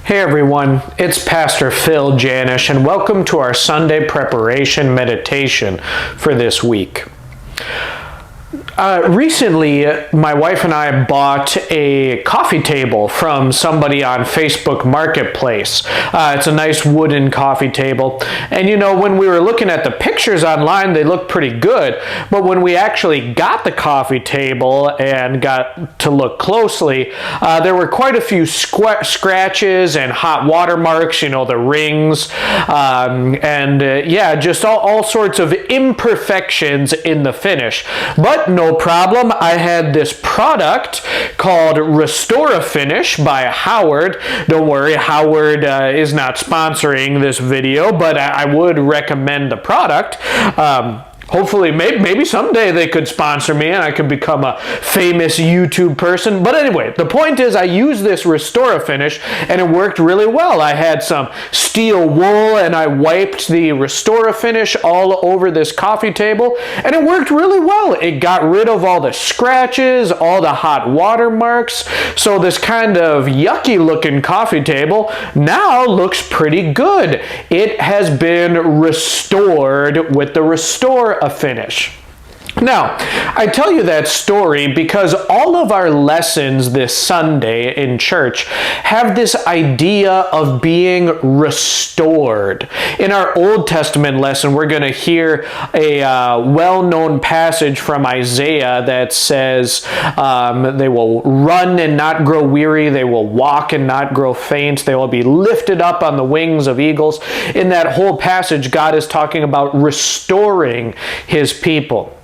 Hey everyone, it's Pastor Phil Janish, and welcome to our Sunday preparation meditation for this week. Recently, my wife and I bought a coffee table from somebody on Facebook Marketplace. It's a nice wooden coffee table. And you know, when we were looking at the pictures online, they looked pretty good. But when we actually got the coffee table and got to look closely, there were quite a few scratches and hot water marks, you know, the rings, just all sorts of imperfections in the finish. But no problem. I had this product called Restore a Finish by Howard. Don't worry, Howard is not sponsoring this video, but I would recommend the product. Hopefully, maybe someday they could sponsor me and I could become a famous YouTube person. But anyway, the point is I used this Restore a Finish and it worked really well. I had some steel wool and I wiped the Restore a Finish all over this coffee table and it worked really well. It got rid of all the scratches, all the hot water marks. So this kind of yucky looking coffee table now looks pretty good. It has been restored with the Restore a Finish. Now, I tell you that story because all of our lessons this Sunday in church have this idea of being restored. In our Old Testament lesson, we're going to hear a well-known passage from Isaiah that says they will run and not grow weary, they will walk and not grow faint, they will be lifted up on the wings of eagles. In that whole passage, God is talking about restoring His people.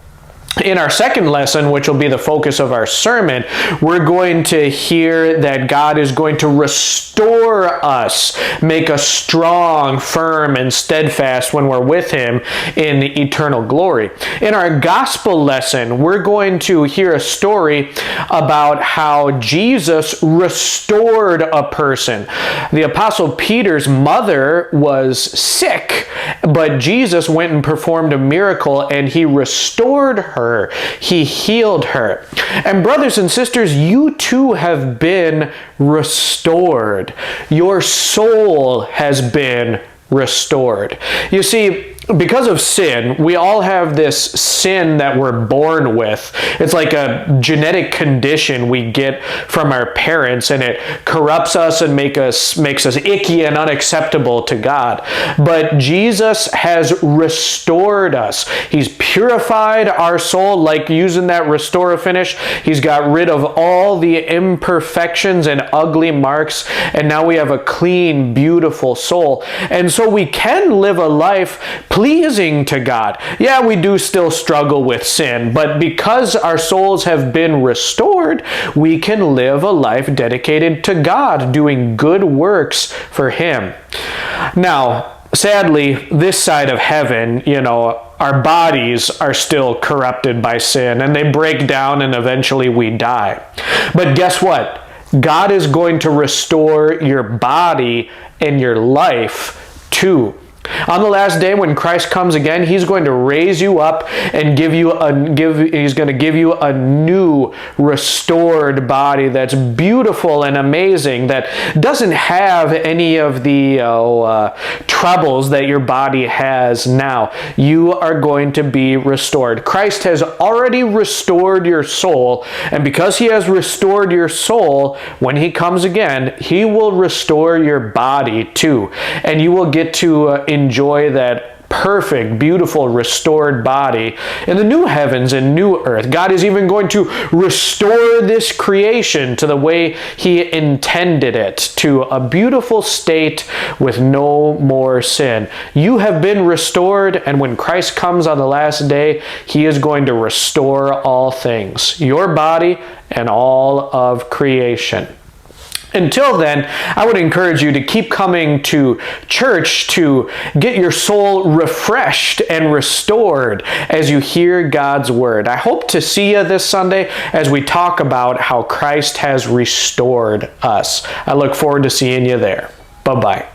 In our second lesson, which will be the focus of our sermon, we're going to hear that God is going to restore us, make us strong, firm, and steadfast when we're with Him in eternal glory. In our gospel lesson, we're going to hear a story about how Jesus restored a person. The Apostle Peter's mother was sick, but Jesus went and performed a miracle and He restored her. He healed her. And brothers and sisters, you too have been restored. Your soul has been restored. You see, because of sin, we all have this sin that we're born with. It's like a genetic condition we get from our parents, and it corrupts us and makes us icky and unacceptable to God. But Jesus has restored us. He's purified our soul, like using that Restore a Finish. He's got rid of all the imperfections and ugly marks, and now we have a clean, beautiful soul. And so we can live a life pleasing to God. Yeah, we do still struggle with sin, but because our souls have been restored, we can live a life dedicated to God, doing good works for Him. Now, sadly, this side of heaven, you know, our bodies are still corrupted by sin, and they break down and eventually we die. But guess what? God is going to restore your body and your life too. On the last day when Christ comes again, He's going to raise you up and He's going to give you a new restored body that's beautiful and amazing, that doesn't have any of the troubles that your body has now. You are going to be restored. Christ has already restored your soul, and because He has restored your soul, when He comes again, He will restore your body too, and you will get to enjoy that perfect, beautiful, restored body in the new heavens and new earth. God is even going to restore this creation to the way He intended it, to a beautiful state with no more sin. You have been restored, and when Christ comes on the last day, He is going to restore all things, your body and all of creation. Until then, I would encourage you to keep coming to church to get your soul refreshed and restored as you hear God's Word. I hope to see you this Sunday as we talk about how Christ has restored us. I look forward to seeing you there. Bye-bye.